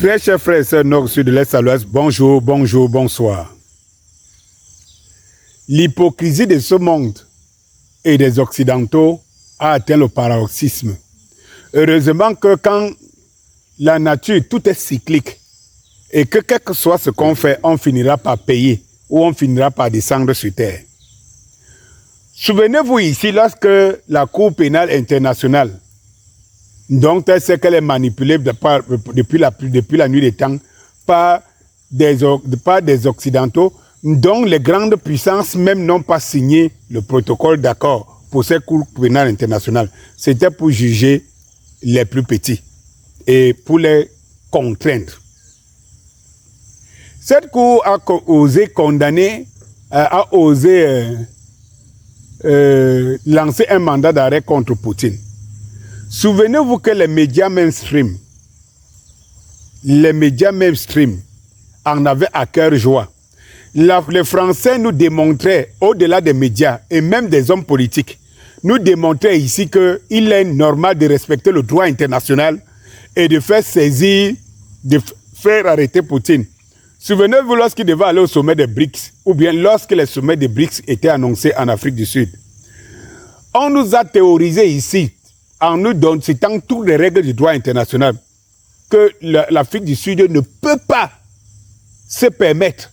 Très chers frères et sœurs nord-sud de l'Est à l'Ouest, bonjour, bonjour, bonsoir. L'hypocrisie de ce monde et des Occidentaux a atteint le paroxysme. Heureusement que quand la nature, tout est cyclique et que quel que soit ce qu'on fait, on finira par payer ou on finira par descendre sur terre. Souvenez-vous ici, lorsque la Cour pénale internationale, donc elle sait qu'elle est manipulée depuis la nuit des temps par des Occidentaux, dont les grandes puissances même n'ont pas signé le protocole d'accord pour cette Cour pénale internationale. C'était pour juger les plus petits et pour les contraindre. Cette Cour a osé condamner, a osé lancer un mandat d'arrêt contre Poutine. Souvenez-vous que les médias mainstream en avaient à cœur joie. Les Français nous démontraient, au-delà des médias et même des hommes politiques, nous démontraient ici qu'il est normal de respecter le droit international et de faire saisir, de faire arrêter Poutine. Souvenez-vous lorsqu'il devait aller au sommet des BRICS, ou bien lorsque les sommets des BRICS étaient annoncés en Afrique du Sud. On nous a théorisé ici, en nous citant toutes les règles du droit international, que l'Afrique du Sud ne peut pas se permettre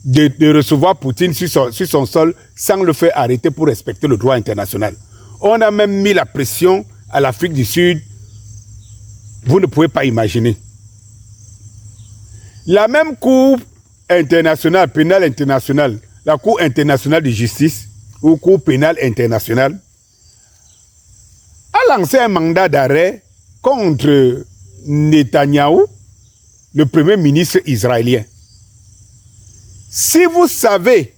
de recevoir Poutine sur son sol sans le faire arrêter pour respecter le droit international. On a même mis la pression à l'Afrique du Sud. Vous ne pouvez pas imaginer. La même Cour internationale, pénale internationale, la Cour internationale de justice ou Cour pénale internationale, a lancé un mandat d'arrêt contre Netanyahou, le premier ministre israélien. Si vous savez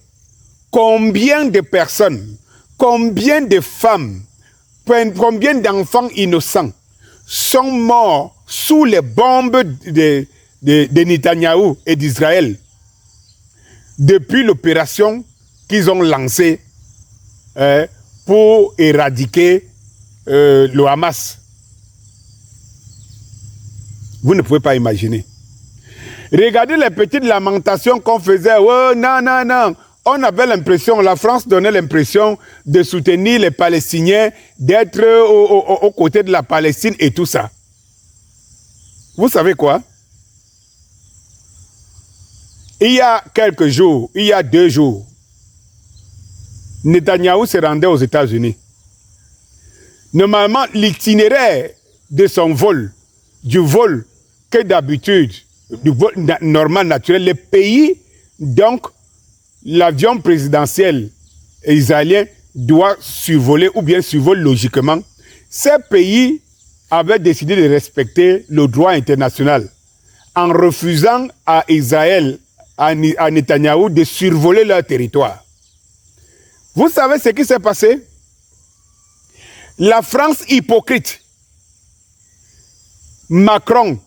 combien de personnes, combien de femmes, combien d'enfants innocents sont morts sous les bombes de Netanyahou et d'Israël depuis l'opération qu'ils ont lancée pour éradiquer le Hamas. Vous ne pouvez pas imaginer. Regardez les petites lamentations qu'on faisait. Oh, non, non, non. On avait l'impression, la France donnait l'impression de soutenir les Palestiniens, d'être aux côtés de la Palestine et tout ça. Vous savez quoi? Il y a quelques jours, il y a 2 jours, Netanyahou se rendait aux États-Unis. Normalement, l'itinéraire de son vol, du vol que d'habitude, du vol normal, naturel, les pays, donc, l'avion présidentiel israélien doit survoler ou bien survole logiquement. Ces pays avaient décidé de respecter le droit international en refusant à Israël, à Netanyahou, de survoler leur territoire. Vous savez ce qui s'est passé? La France hypocrite, Macron,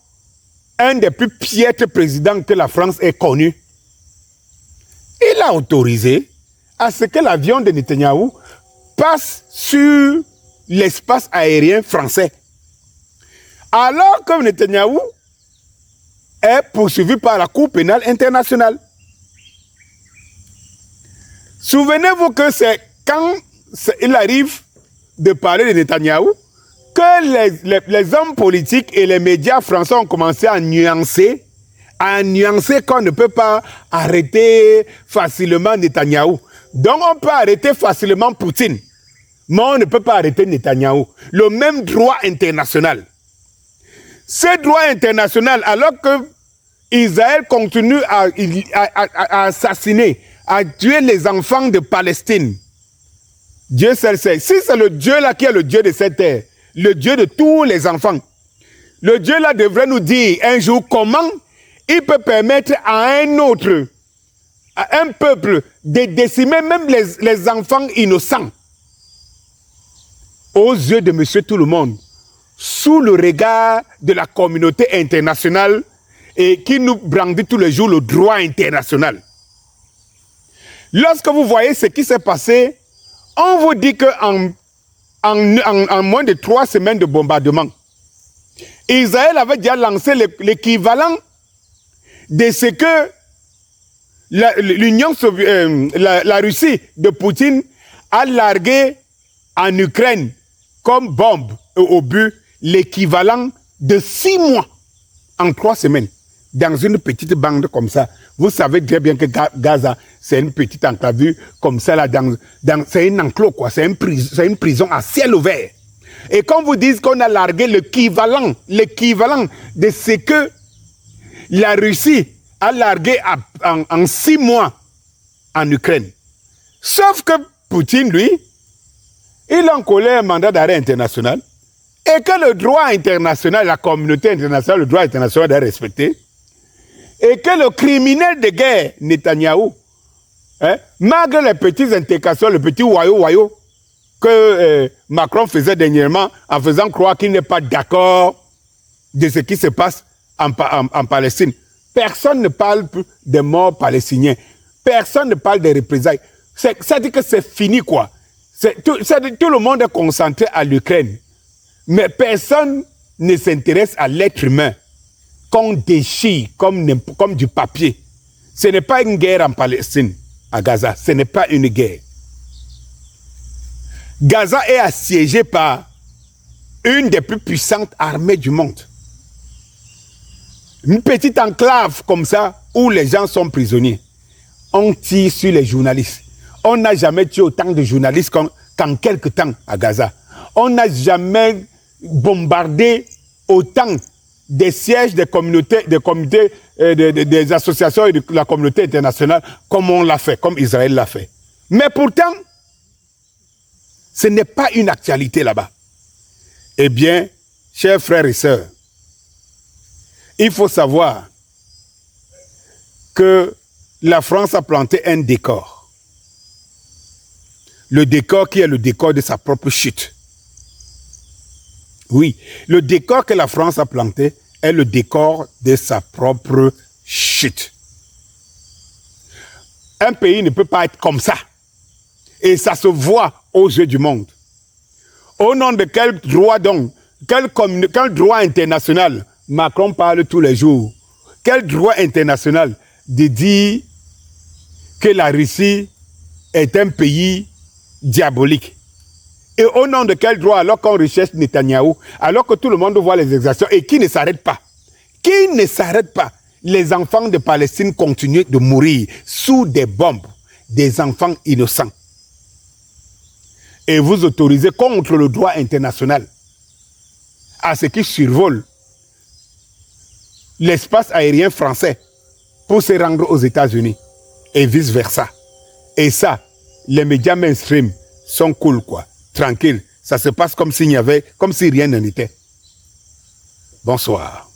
un des plus piètres présidents que la France ait connu, il a autorisé à ce que l'avion de Netanyahou passe sur l'espace aérien français. Alors que Netanyahou est poursuivi par la Cour pénale internationale. Souvenez-vous que c'est quand il arrive de parler de Netanyahou que les hommes politiques et les médias français ont commencé à nuancer qu'on ne peut pas arrêter facilement Netanyahou. Donc on peut arrêter facilement Poutine, mais on ne peut pas arrêter Netanyahou. Le même droit international. Ce droit international, alors que Israël continue à assassiner, à tuer les enfants de Palestine. Dieu seul sait. Si c'est le Dieu là qui est le Dieu de cette terre, le Dieu de tous les enfants, le Dieu là devrait nous dire un jour comment il peut permettre à un autre, à un peuple, de décimer même les enfants innocents aux yeux de monsieur tout le monde, sous le regard de la communauté internationale et qui nous brandit tous les jours le droit international. Lorsque vous voyez ce qui s'est passé, on vous dit qu'en moins de 3 semaines de bombardement, Israël avait déjà lancé l'équivalent de ce que la Russie de Poutine a largué en Ukraine comme bombe au but, l'équivalent de 6 mois en 3 semaines dans une petite bande comme ça. Vous savez très bien que Gaza, c'est une petite enclave comme ça, là, c'est un enclos, quoi. C'est une prison à ciel ouvert. Et quand vous dites qu'on a largué l'équivalent de ce que la Russie a largué en 6 mois en Ukraine. Sauf que Poutine, lui, il a collé un mandat d'arrêt international et que le droit international, la communauté internationale, le droit international est respecté et que le criminel de guerre, Netanyahou, malgré les petites intégrations, le petit wayo que Macron faisait dernièrement en faisant croire qu'il n'est pas d'accord de ce qui se passe en Palestine. Personne ne parle plus des morts palestiniens. Personne ne parle des représailles. Ça dit que c'est fini, quoi. Tout le monde est concentré à l'Ukraine. Mais personne ne s'intéresse à l'être humain qu'on déchire comme du papier. Ce n'est pas une guerre en Palestine, à Gaza. Ce n'est pas une guerre. Gaza est assiégé par une des plus puissantes armées du monde. Une petite enclave comme ça, où les gens sont prisonniers. On tire sur les journalistes. On n'a jamais tué autant de journalistes qu'en quelques temps à Gaza. On n'a jamais bombardé autant des sièges des communautés, des associations et de la communauté internationale comme on l'a fait, comme Israël l'a fait. Mais pourtant, ce n'est pas une actualité là-bas. Eh bien, chers frères et sœurs, il faut savoir que la France a planté un décor. Le décor qui est le décor de sa propre chute. Oui, le décor que la France a planté est le décor de sa propre chute. Un pays ne peut pas être comme ça. Et ça se voit aux yeux du monde. Au nom de quel droit donc, quel droit international Macron parle tous les jours? Quel droit international de dire que la Russie est un pays diabolique? Et au nom de quel droit, alors qu'on recherche Netanyahou, alors que tout le monde voit les exactions et qui ne s'arrête pas? Qui ne s'arrête pas? Les enfants de Palestine continuent de mourir sous des bombes, des enfants innocents. Et vous autorisez contre le droit international à ce qui survole l'espace aérien français pour se rendre aux États-Unis et vice-versa. Et ça, les médias mainstream sont cool, quoi. Tranquille. Ça se passe comme si rien n'en était. Bonsoir.